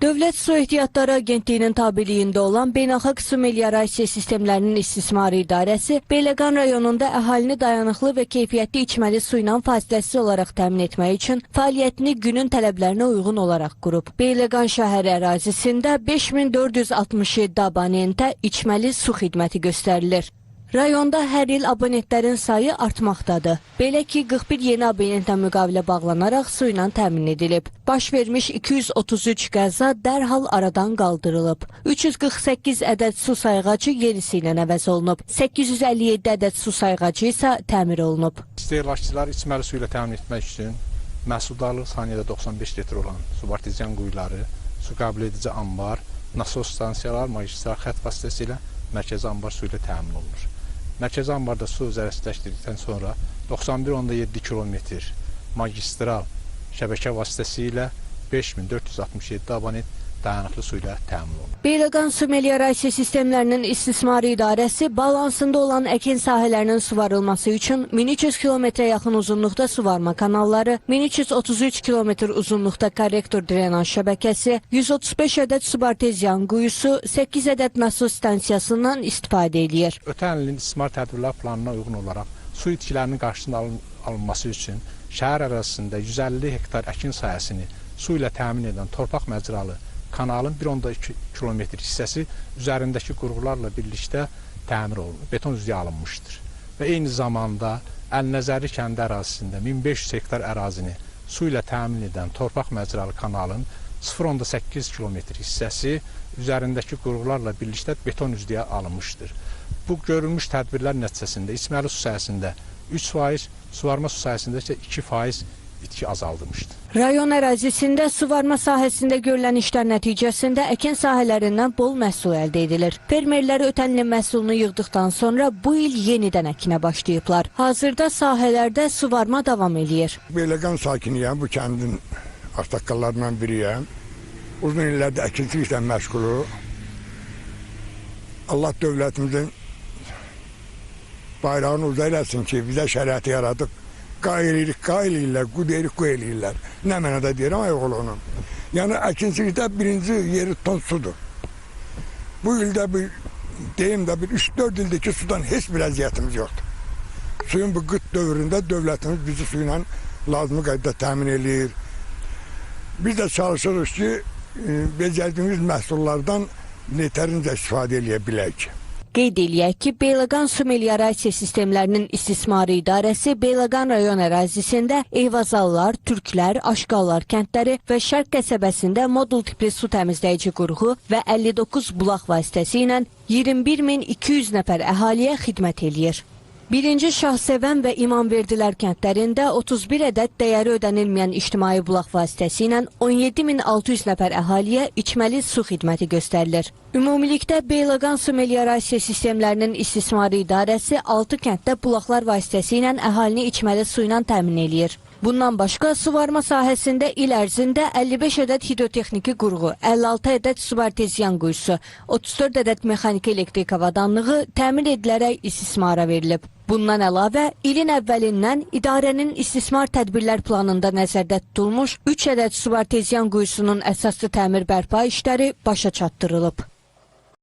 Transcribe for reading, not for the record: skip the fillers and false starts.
Dövlət Su Ehtiyatları Agentliyinin tabeliyində olan Beynəlxalq Su Meliorasiya Sistemlərinin İstismarı İdarəsi Beyləqan rayonunda əhalini dayanıqlı və keyfiyyətli içməli su ilə fasiləsiz olaraq təmin etmək üçün fəaliyyətini günün tələblərinə uyğun olaraq qurub. Beyləqan şəhəri ərazisində 5467 abonentə içməli su xidməti göstərilir. Rayonda hər il abonentlərin sayı artmaqdadır. Belə ki, 41 yeni abonentlə müqavilə bağlanaraq su ilə təmin edilib. Baş vermiş 233 qəza dərhal aradan qaldırılıb. 348 ədəd su sayğacı yenisi ilə əvəz olunub. 857 ədəd su sayğacı isə təmir olunub. İstehlakçılar içməli su ilə təmin etmək üçün məhsuldarlıq saniyədə 95 litr olan subartezian quyuları, su qəbul edici ambar, nasos stansiyalar, magistral xətt vasitəsilə mərkəzi ambar su ilə təmin olunur. Mərkəzi ambarda su zərərsizləşdirdikdən sonra 91,7 km magistral şəbəkə vasitəsilə 5467 abonent dayanıqlı su ilə təmin olunur. Beyləqan Su Meliorasiya Sistemlərinin İstismarı İdarəsi balansında olan əkin sahələrinin suvarılması üçün 1300 kilometrə yaxın uzunluqda suvarma kanalları, 1333 kilometr uzunluqda korrektor drenaj şəbəkəsi, 135 ədəd subartezian quyusu, 8 ədəd nasos stansiyasından istifadə edir. Ötən ilin istismar tədbirlər planına uyğun olaraq su itkilərinin qarşısının alınması üçün şəhər ərazisində 150 hektar əkin sahəsini su ilə təmin edən torpaq məcralı kanalın 1,2 kilometr hissəsi üzərindəki qurğularla birlikdə təmir olunur, beton üzüyə alınmışdır. Və eyni zamanda Əlnəzərli kəndi ərazisində 1500 hektar ərazini su ilə təmin edən torpaq məcralı kanalın 0,8 kilometr hissəsi üzərindəki qurğularla birlikdə beton üzüyə alınmışdır. Bu görülmüş tədbirlər nəticəsində içməli su sahəsində 3%, suvarma su sahəsində isə 2% itki azaldılmışdır. Rayon ərazisində suvarma sahəsində görülən işlər nəticəsində əkin sahələrindən bol məhsul əldə edilir. Fermerlər ötən ilin məhsulunu yığdıqdan sonra bu il yenidən əkinə başlayıblar. Hazırda sahələrdə suvarma davam edir. Beyləqan sakiniyəm, bu kəndin ağsaqqallarından biriyəm. Uzun illərdə əkinçiliklə məşğuluq. Allah dövlətimizin bayrağını uza eləsin ki, bizə şəraiti yaradıb. Qayılırlar, qudeyirlər. Nə mənada deyirəm, ayıqolunu. Yəni, əkinçilikdə birinci yeri ton sudur. Bu ildə deyim də 3-4 ildir ki, sudan heç bir əziyyətimiz yoxdur. Suyun bu qıt dövründə dövlətimiz bizi suyla lazımı qaydada təmin edir. Biz də çalışırıq ki, becərdiyimiz məhsullardan yetərincə istifadə edə bilək. Qeyd eləyək ki, Beyləqan Su Meliorasiya Sistemlərinin İstismarı İdarəsi Beyləqan rayon ərazisində Eyvazallar, Türklər, Aşqallar kəndləri və Şərq qəsəbəsində modul tipli su təmizləyici qurğu və 59 bulaq vasitəsi ilə 21200 nəfər əhaliyə xidmət eləyir. Birinci Şahsevən və İmamverdilər kəndlərində 31 ədəd dəyəri ödənilməyən ictimai bulaq vasitəsi ilə 17600 nəfər əhaliyə içməli su xidməti göstərilir. Ümumilikdə Beyləqan Su Meliorasiya Sistemlərinin İstismarı İdarəsi 6 kənddə bulaqlar vasitəsi ilə əhalini içməli su ilə təmin eləyir. Bundan başqa suvarma sahəsində il ərzində 55 ədəd hidrotexniki qurğu, 56 ədəd subartezian quyusu, 34 ədəd mexaniki elektrik avadanlığı təmin edilərək istismara verilib. Bundan əlavə, ilin əvvəlindən idarənin istismar tədbirlər planında nəzərdə tutulmuş 3 ədəd subartezian quyusunun əsaslı təmir bərpa işləri başa çatdırılıb.